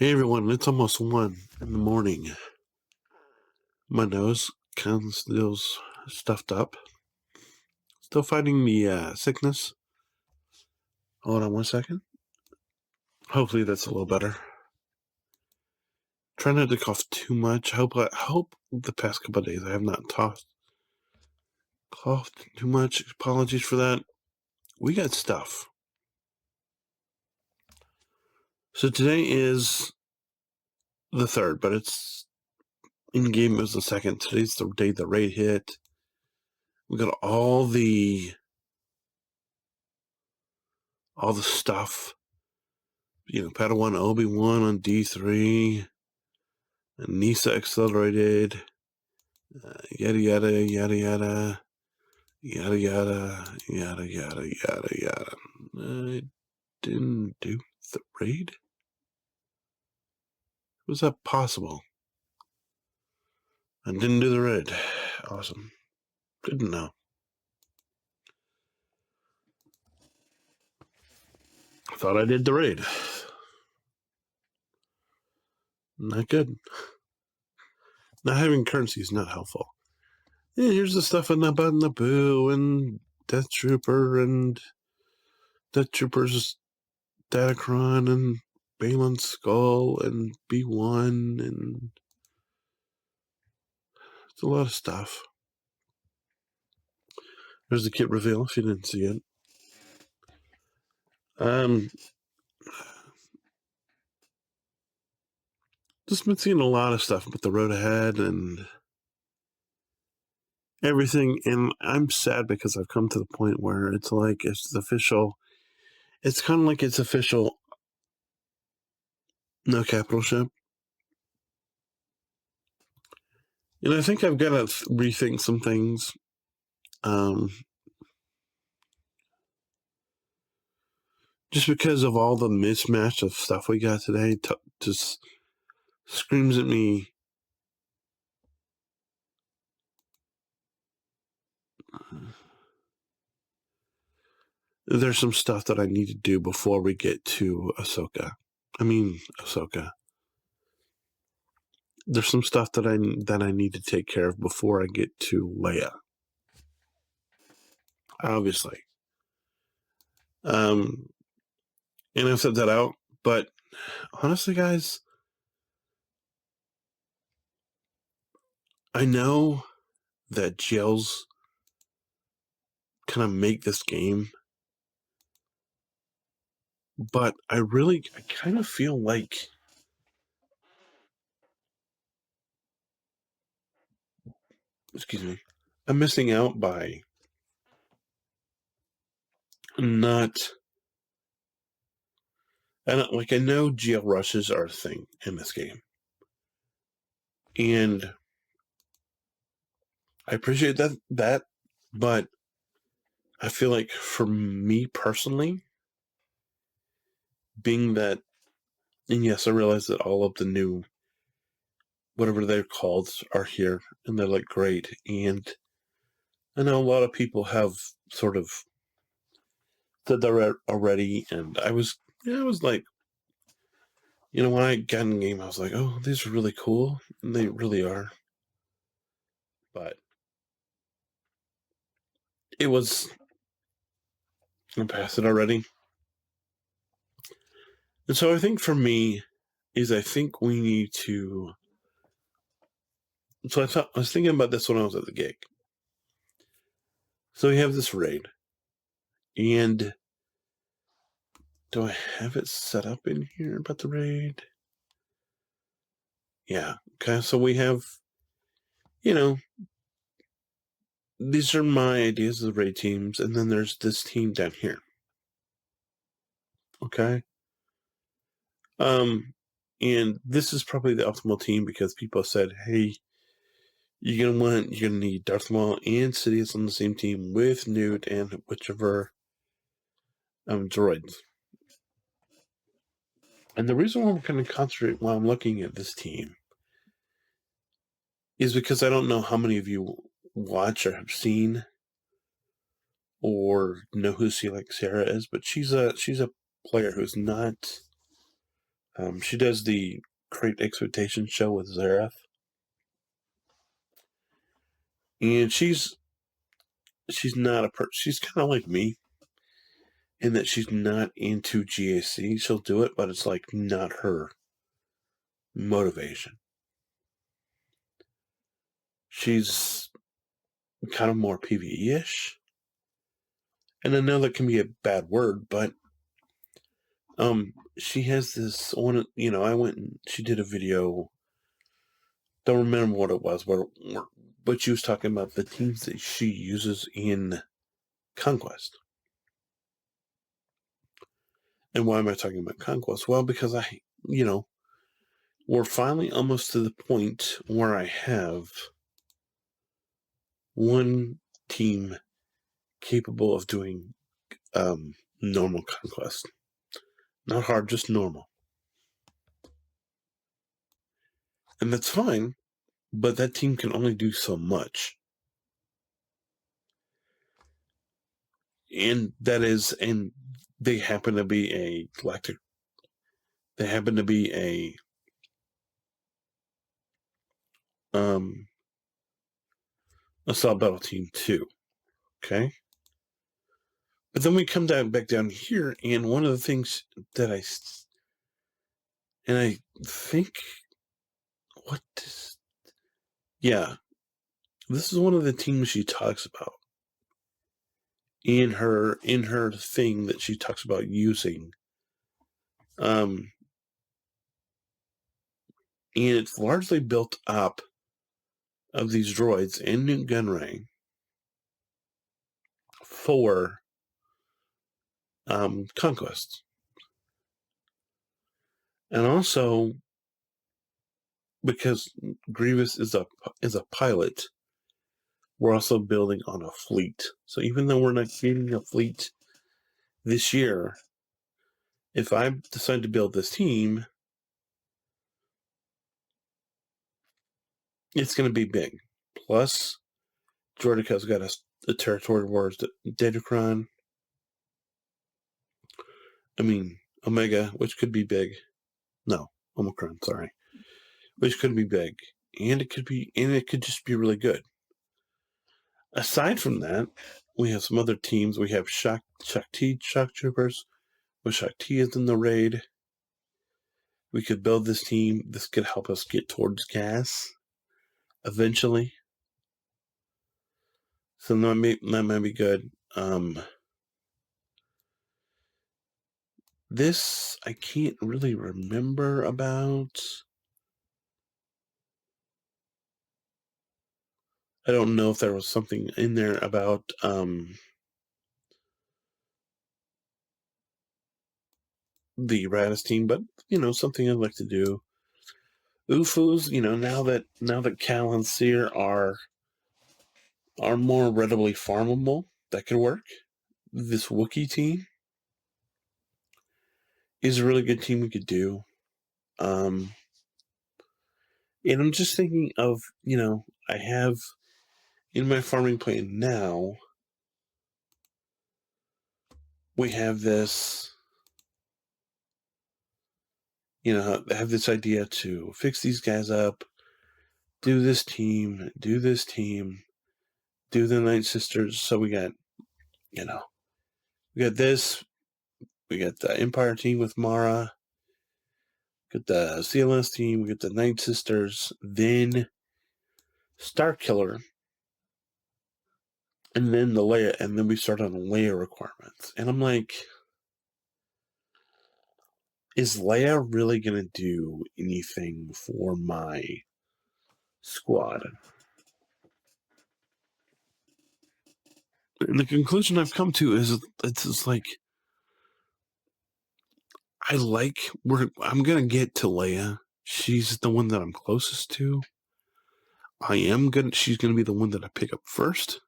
Hey everyone, it's almost 1 in the morning. My nose kind of still stuffed up. Still fighting the sickness. Hold on 1 second. Hopefully that's a little better. Try not to cough too much. I hope the past couple of days I have not coughed too much. Apologies for that. We got stuff. So today is the 3rd, but it's in game it was the 2nd. Today's the day the raid hit. We got all the stuff. Padawan Obi-Wan on D3, and Nisa accelerated, yada yada yada yada, yada yada yada yada yada yada. I didn't do the raid? Was that possible? I didn't do the raid. Awesome. Good to know. I thought I did the raid. Not good. Not having currency is not helpful. Yeah, here's the stuff in the Naboo and Death Trooper and Death Trooper's Datacron and Balin's Skull and B1 and it's a lot of stuff. There's the kit reveal if you didn't see it. Just been seeing a lot of stuff with the road ahead and everything, and I'm sad because I've come to the point where it's like it's official. It's kind of like it's official. No capital ship. And I think I've got to rethink some things. Just because of all the mismatch of stuff we got today, just screams at me. There's some stuff that I need to do before we get to Ahsoka. There's some stuff that I need to take care of before I get to Leia. Obviously. And I've said that out, but honestly, guys, I know that jails kind of make this game, but I kind of feel like I'm missing out by not. I know jail rushes are a thing in this game, and I appreciate that, but I feel like for me personally, being that, and yes, I realize that all of the new, whatever they're called, are here, and they're like great, and I know a lot of people have sort of said that already, and I was like, when I got in the game, I was like, oh, these are really cool, and they really are, but it was, I'm past it already. And so I think for me is I think we need to. So I was thinking about this when I was at the gig. So we have this raid, and do I have it set up in here about the raid? Yeah. Okay. So we have, these are my ideas of the raid teams, and then there's this team down here. Okay. And this is probably the optimal team because people said, hey, you're gonna need Darth Maul and Sidious on the same team with Newt and whichever droids. And the reason why I'm going to concentrate while I'm looking at this team is because I don't know how many of you watch or have seen or know who Sarah is, but she's a player who's not She does the Great Expectation show with Zareth. And she's not she's kind of like me in that she's not into GAC. She'll do it, but it's like not her motivation. She's kind of more PvE-ish. And I know that can be a bad word, but she has this one, I went and she did a video, don't remember what it was, but she was talking about the teams that she uses in Conquest. And why am I talking about Conquest? Well, because we're finally almost to the point where I have one team capable of doing normal Conquest. Not hard, just normal. And that's fine, but that team can only do so much. And they happen to be a galactic. They happen to be a assault battle team too. Okay. But then we come back down here, and one of the things that I think this is one of the teams she talks about in her thing that she talks about using. And it's largely built up of these droids and Newt Gunray for Conquest. And also because Grievous is a pilot, we're also building on a fleet. So even though we're not getting a fleet this year, if I decide to build this team, it's going to be big. Plus, Jordica's got a territory wars Datacron. Omega, which could be big. No, Omicron, sorry. Which could be big. And it could just be really good. Aside from that, we have some other teams. We have Shock Troopers, with Shakti is in the raid. We could build this team. This could help us get towards gas eventually. So that might be good. This I can't really remember about. I don't know if there was something in there about the Radis team, but something I'd like to do. UFOs, now that Cal and Seer are more readily farmable, that could work. This Wookiee team is a really good team we could do. And I'm just thinking of, I have in my farming plan now, we have this, I have this idea to fix these guys up, do this team, do the Night Sisters. So we got, we got this, we got the Empire team with Mara, got the CLS team, we got the Night Sisters, then Starkiller, and then the Leia, and then we start on Leia requirements. And I'm like, is Leia really going to do anything for my squad? And the conclusion I've come to is it's just like, I'm going to get to Leia. She's the one that I'm closest to. She's going to be the one that I pick up first.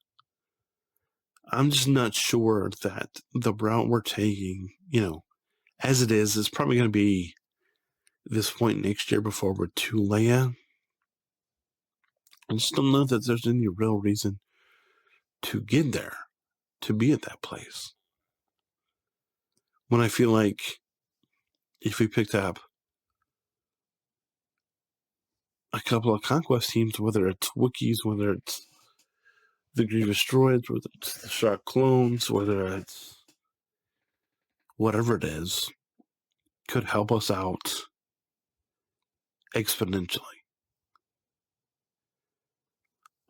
I'm just not sure that the route we're taking, as it is probably going to be this point next year before we're to Leia. I just don't know that there's any real reason to get there, to be at that place. When I feel like if we picked up a couple of conquest teams, whether it's Wookiees, whether it's the Grievous Droids, whether it's the Shark Clones, whether it's whatever it is, could help us out exponentially.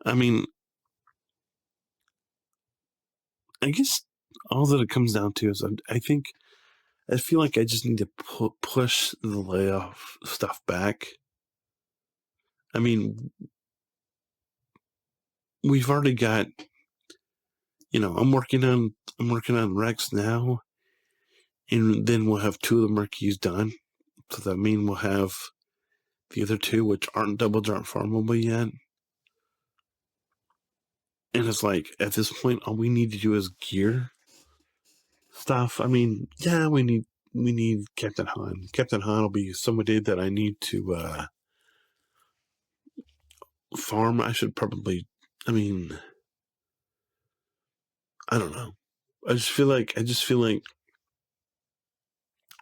I mean, I guess all that it comes down to is I feel like I just need to push the layoff stuff back. I mean, we've already got, I'm working on Rex now, and then we'll have 2 of the Marquis done. So that means we'll have the other 2, which aren't farmable yet. And it's like, at this point, all we need to do is gear stuff. I mean, yeah, we need Captain Han. Captain Han will be somebody that I need to farm. I should probably, I mean, I don't know. I just feel like I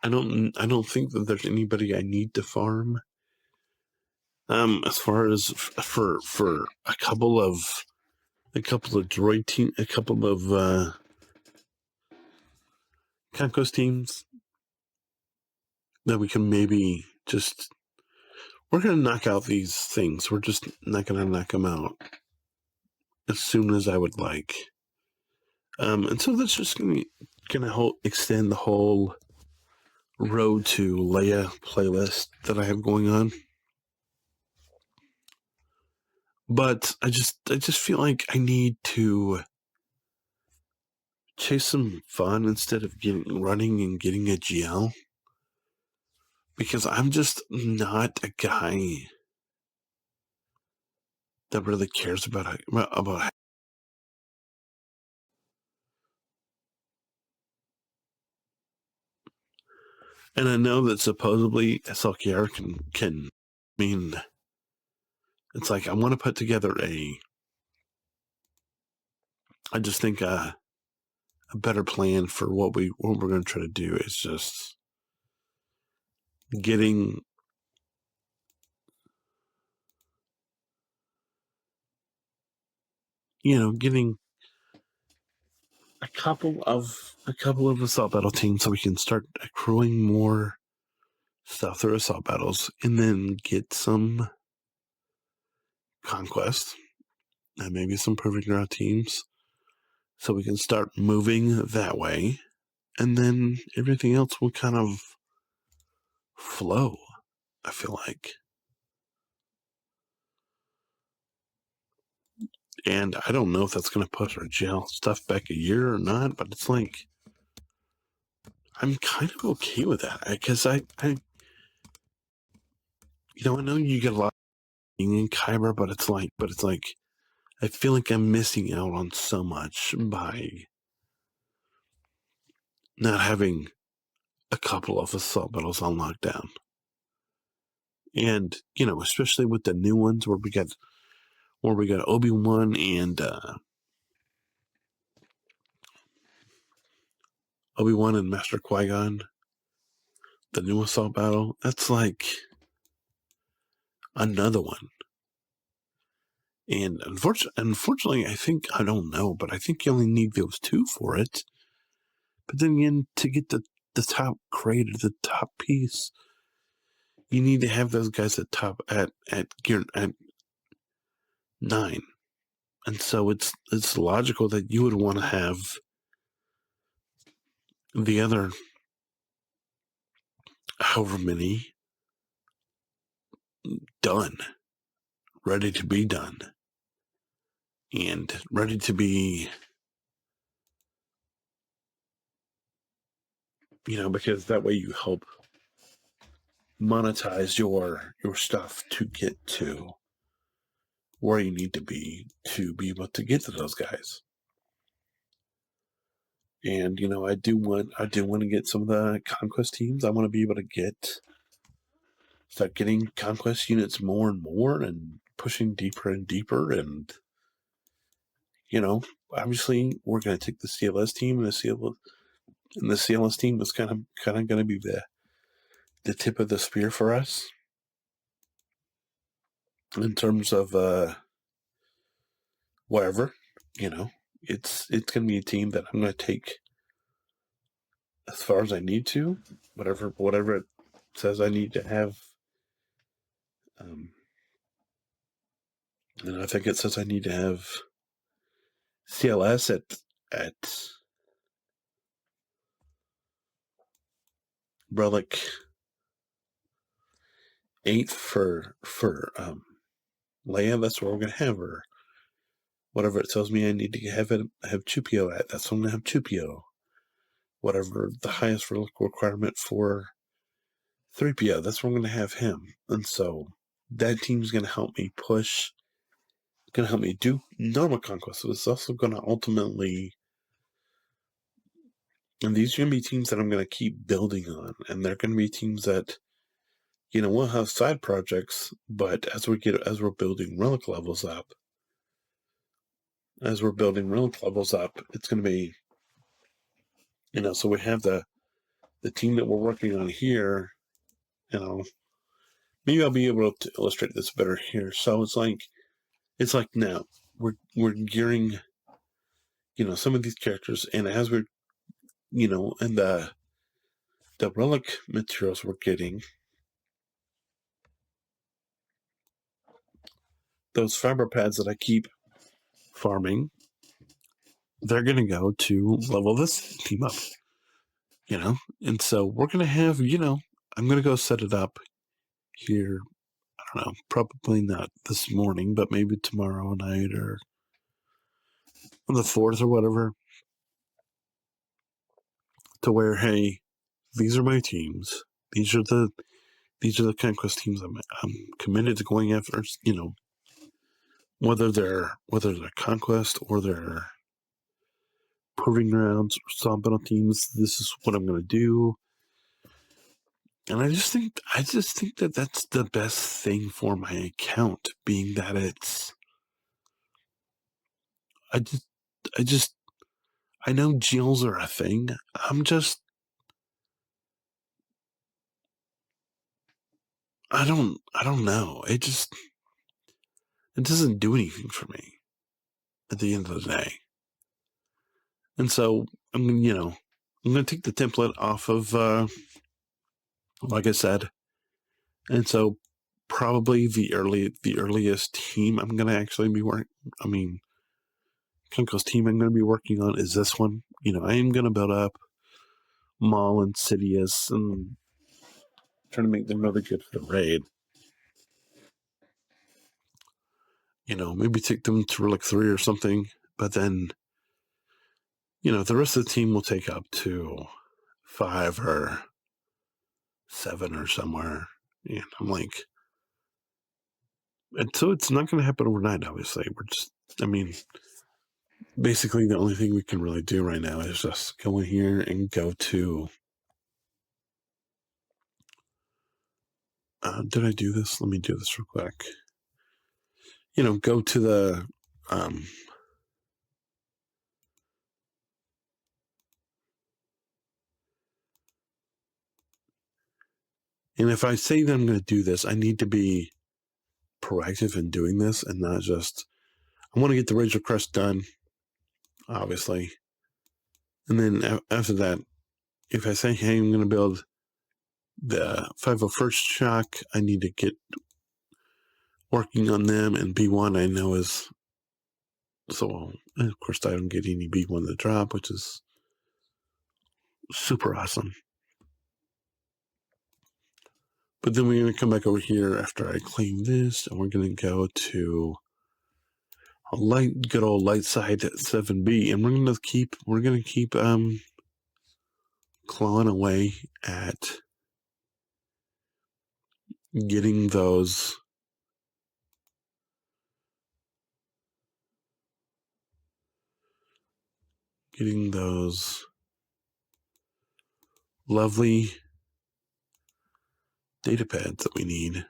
don't think that there's anybody I need to farm. As far as for a couple of droid team, a couple of conquest teams that we can maybe just, we're gonna knock out these things. We're just not gonna knock them out as soon as I would like. And so that's just gonna extend the whole Road to Leia playlist that I have going on. But I just feel like I need to chase some fun instead of running and getting a GL, because I'm just not a guy that really cares about and I know that supposedly SLKR can mean, it's like I want to put together I just think a better plan for what we're going to try to do is just getting a couple of assault battle teams so we can start accruing more stuff through assault battles, and then get some conquest and maybe some perfect ground teams so we can start moving that way, and then everything else will kind of flow, I feel like. And I don't know if that's going to push our jail stuff back a year or not, but it's like, I'm kind of okay with that, because I know you get a lot in Kyber, but it's like I feel like I'm missing out on so much by not having a couple of assault battles on lockdown. And, especially with the new ones where we got Obi-Wan and Master Qui-Gon, the new assault battle, that's like another one. And unfortunately, I don't know, but I think you only need those 2 for it. But then again, to get the top crate or the top piece, you need to have those guys at gear at 9. And so it's logical that you would want to have the other however many done, ready to be done, and ready to be, because that way you help monetize your stuff to get to where you need to be able to get to those guys. And I do want to get some of the conquest teams. I want to be able to start getting conquest units more and more, and pushing deeper and deeper. And obviously we're going to take the CLS team, and the CLS team is kind of going to be the tip of the spear for us. in terms of whatever, it's going to be a team that I'm going to take as far as I need to, whatever it says I need to have. And I think it says I need to have CLS at relic 8 for Leia. That's where we're gonna have her. Whatever it tells me I need to have Chupio at, that's what I'm gonna have Chupio. Whatever the highest relic requirement for 3PO, that's where I'm gonna have him. And so that team's gonna help me push. Going to help me do normal conquest. It's also going to ultimately, and these are going to be teams that I'm going to keep building on, and they're going to be teams that, we'll have side projects, but as we're building relic levels up, it's going to be, so we have the team that we're working on here, maybe I'll be able to illustrate this better here. So it's like now we're gearing, some of these characters, and as we're, and the relic materials we're getting, those fiber pads that I keep farming, they're going to go to level this team up, and so we're going to have, I'm going to go set it up here. I don't know, probably not this morning, but maybe tomorrow night or on the 4th or whatever, to where, hey, these are my teams. These are the conquest teams I'm committed to going after, whether they're conquest or they're proving grounds or sub-battle teams. This is what I'm going to do. And I just think that that's the best thing for my account, being that it's, I know GLs are a thing. I don't know. It doesn't do anything for me at the end of the day. And so I'm going to take the template off of, like I said, and so probably the earliest team I'm going to actually be Conco's team I'm going to be working on is this one. I am going to build up Maul and Sidious and trying to make them really good for the raid. Maybe take them to Relic 3 or something, but then, the rest of the team will take up to 5 or 7 or somewhere. And I'm like, and so it's not going to happen overnight, obviously. Basically the only thing we can really do right now is just go in here and go to, did I do this? Let me do this real quick. Go to the, and if I say that I'm going to do this, I need to be proactive in doing this and not just, I want to get the Razor Crest done, obviously. And then after that, if I say, hey, I'm going to build the 501st shock, I need to get working on them, and B1 I know is, so of course I don't get any B1 to drop, which is super awesome. But then we're going to come back over here after I claim this, and we're going to go to a good old light side 7B, and we're going to keep clawing away at getting those lovely data pads that we need.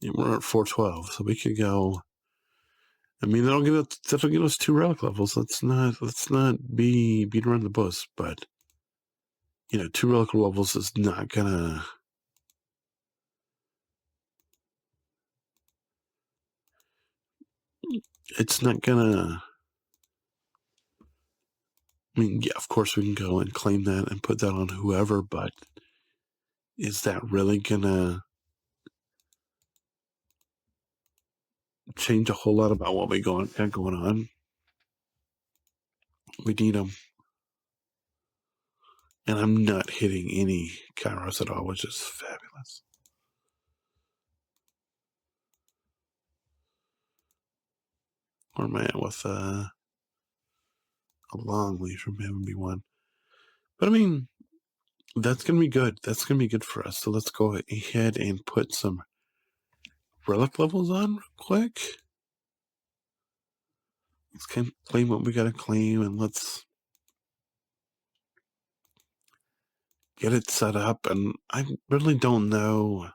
Yeah, we're at 412, so we could go I mean, that'll get us 2 relic levels. Let's not be beat around the bush, but 2 relic levels is not gonna. It's not gonna. I mean, yeah, of course we can go and claim that and put that on whoever, but is that really gonna change a whole lot about what we got going on? We need them. And I'm not hitting any Kairos at all, which is fabulous. Where am I at with a long leash from having be one? But I mean, that's going to be good. That's going to be good for us. So let's go ahead and put some relic levels on real quick. Let's claim what we got to claim, and let's get it set up. And I really don't know.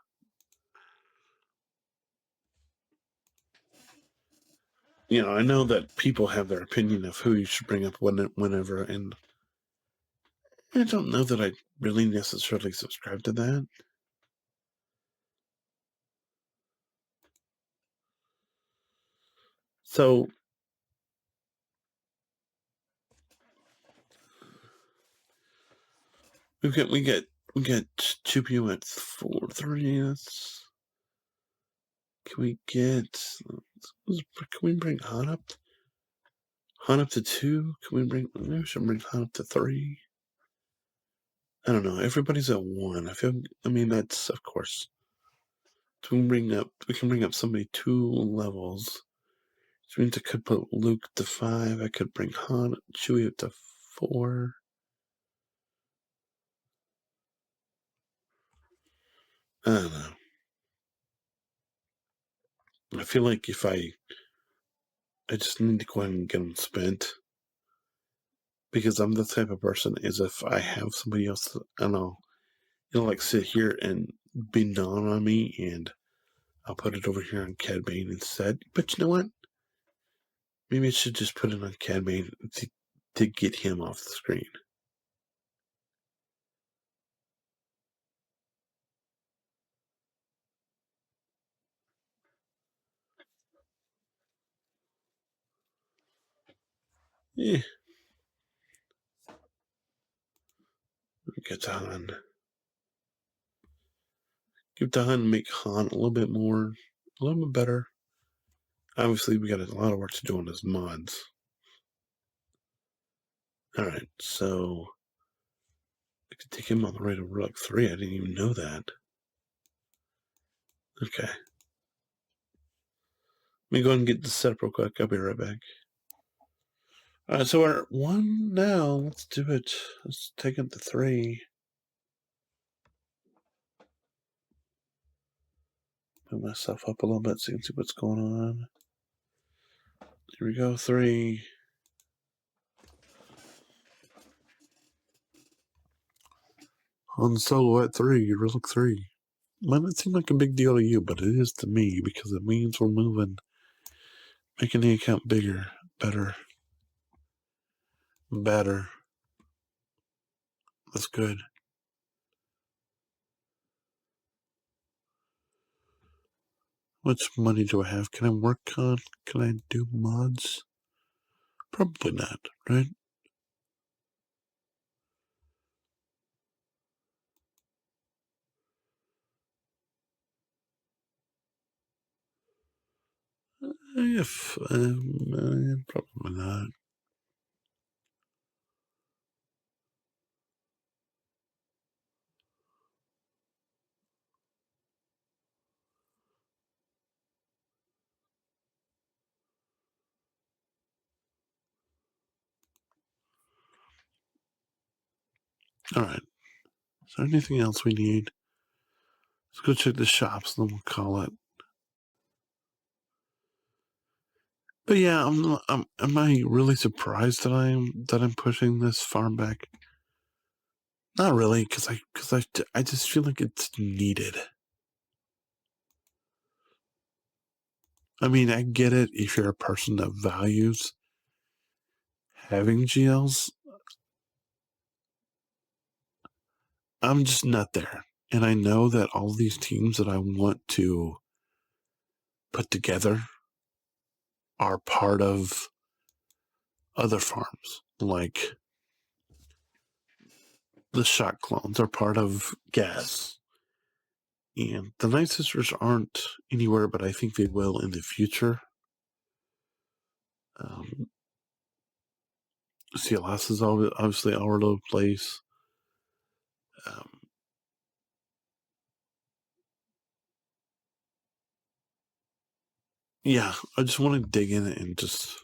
I know that people have their opinion of who you should bring up whenever, and I don't know that I really necessarily subscribe to that. So we get 2 p.m. at 4:30. Can we bring Han up? Han up to 2? Maybe we should bring Han up to 3. I don't know. Everybody's at 1. That's, of course. We can bring up somebody 2 levels. Which means I could put Luke to 5. I could bring Chewie up to 4. I don't know. I feel like if I just need to go ahead and get them spent. Because I'm the type of person is if I have somebody else, I don't know, like sit here and be down on me, and I'll put it over here on Cad Bane instead. But you know what? Maybe I should just put it on Cad Bane to get him off the screen. Yeah. Get Han. Give to Han and make Han a little bit better. Obviously, we got a lot of work to do on his mods. Alright, so I could take him on the way to Relic 3. I didn't even know that. Okay. Let me go ahead and get this set up real quick. I'll be right back. Alright, so we're at 1 now. Let's do it. Let's take it to 3. Put myself up a little bit so you can see what's going on. Here we go, 3. On Solo at 3, Relic 3. Might not seem like a big deal to you, but it is to me because it means we're moving. Making the account bigger, better. That's good. How much money do I have? Can I work on? Can I do mods? Probably not, right? Probably not. Alright. Is there anything else we need? Let's go check the shops, and then we'll call it. But yeah, am I really surprised that I'm pushing this far back? Not really, because I just feel like it's needed. I mean, I get it if you're a person that values having GLs. I'm just not there. And I know that all these teams that I want to put together are part of other farms. Like the shot clones are part of Gas. And the Night Sisters aren't anywhere, but I think they will in the future. CLS is obviously all over the place. Yeah, I just want to dig in and just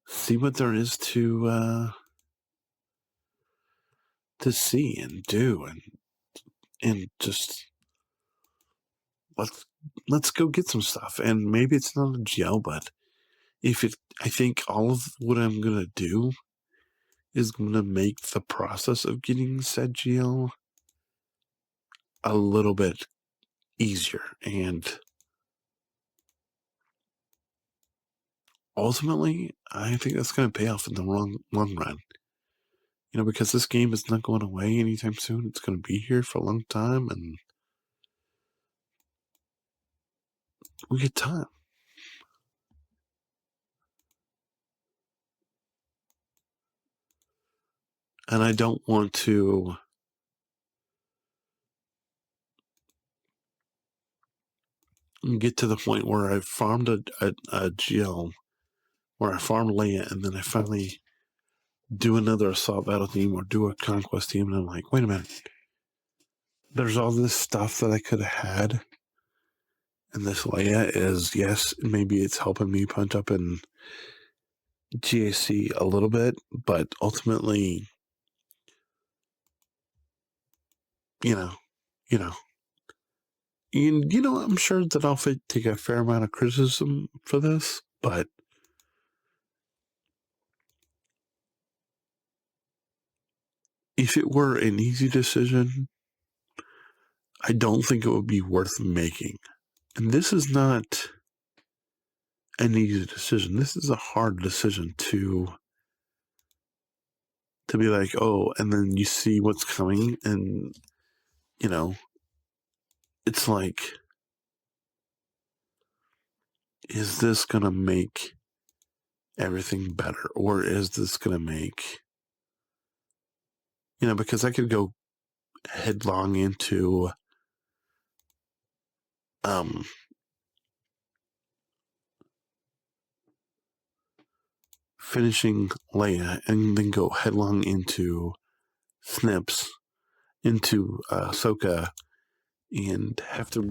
see what there is to see and do, and just let's go get some stuff. And maybe it's not a gel, but I think all of what I'm gonna do is gonna make the process of getting said gel a little bit easier, and ultimately, I think that's gonna pay off in the long run. Because this game is not going away anytime soon. It's going to be here for a long time, and we get time. And I don't want to get to the point where I farmed a GL, where I farmed Leia, and then I finally do another assault battle team or do a conquest team, and I'm like, wait a minute. There's all this stuff that I could have had, and this Leia is, yes, maybe it's helping me punch up in GAC a little bit, but ultimately, I'm sure that I'll take a fair amount of criticism for this, but if it were an easy decision, I don't think it would be worth making. And this is not an easy decision. This is a hard decision to be like, oh, and then you see what's coming, and it's like, is this gonna make everything better, or is this gonna make, because I could go headlong into finishing Leia and then go headlong into Snips, into Ahsoka, and have to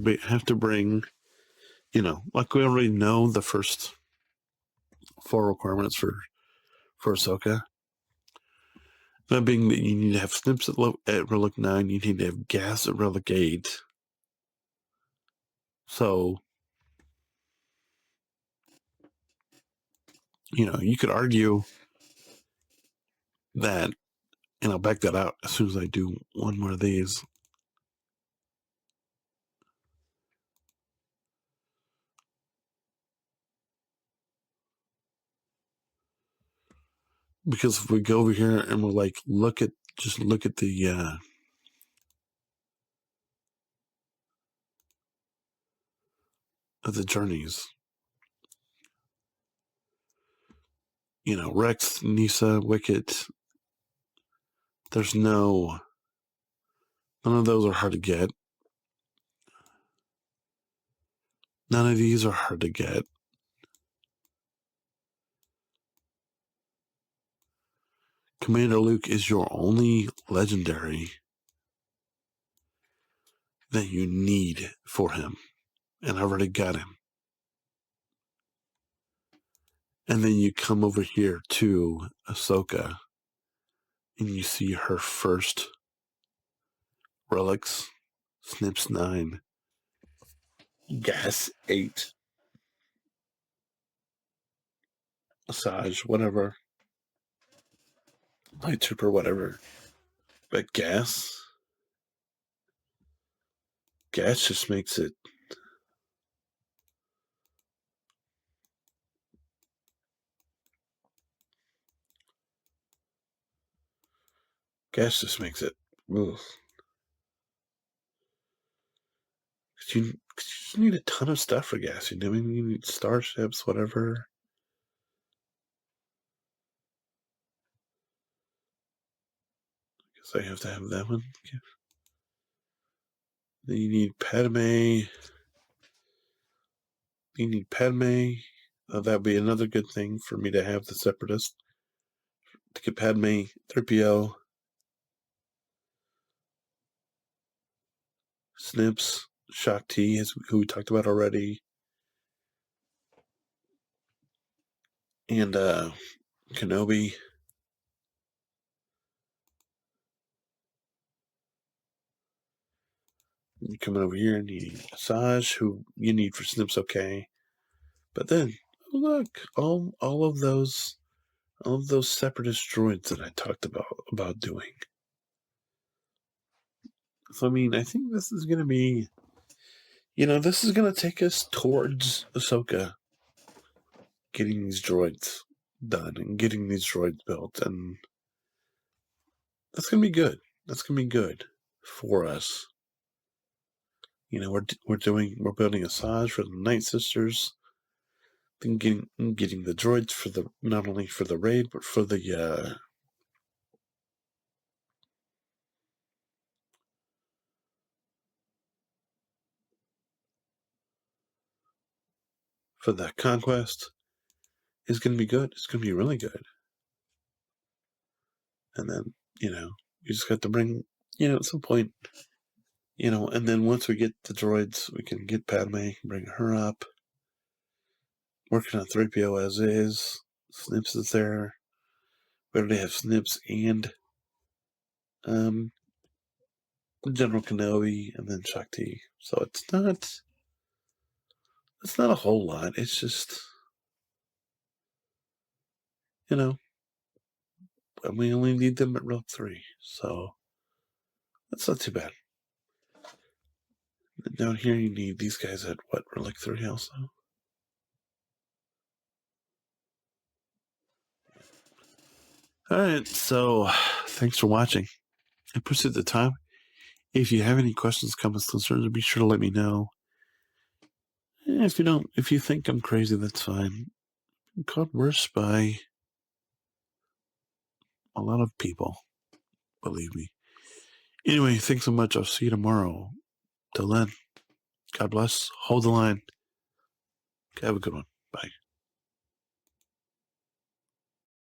bring, like we already know the first 4 requirements for Ahsoka. That being that you need to have Snips at Relic 9, you need to have Gas at Relic 8. So, you could argue that, and I'll back that out as soon as I do one more of these. Because if we go over here and we're like, look at the journeys. Rex, Nisa, Wicket. None of those are hard to get. None of these are hard to get. Commander Luke is your only legendary that you need for him. And I already got him. And then you come over here to Ahsoka and you see her first relics, Snips 9, Gas 8, Massage, whatever, Light Trooper, whatever. But Gas just makes it Gas just makes it. Ugh. 'Cause you just need a ton of stuff for gas. You know, I mean, you need starships, whatever. Guess I have to have that one. Okay. Then you need Padme. You need Padme. That'd be another good thing for me to have the Separatist. To get Padme, 3PO, Snips, Shock T, who we talked about already, and Kenobi. You coming over here and you need Asajj, who you need for Snips, okay. But then, look, all of those Separatist droids that I talked about doing. So I mean, I think this is gonna be, this is gonna take us towards Ahsoka getting these droids done and getting these droids built, and that's gonna be good. That's gonna be good for us. We're building Asajj for the Night Sisters, then getting the droids for not only for the raid but for the conquest is gonna be good. It's gonna be really good. And then you just got to bring at some point. And then once we get the droids, we can get Padme, bring her up. Working on 3PO as is. Snips is there. We already have Snips and General Kenobi, and then Shakti. So it's not a whole lot. It's just, and we only need them at Relic 3. So that's not too bad. And down here, you need these guys at what, Relic 3 also? Alright, so thanks for watching. I appreciate the time. If you have any questions, comments, concerns, be sure to let me know. If you think I'm crazy, that's fine. I'm called worse by a lot of people, believe me. Anyway, thanks so much. I'll see you tomorrow. Till then, God bless. Hold the line. Have a good one. Bye.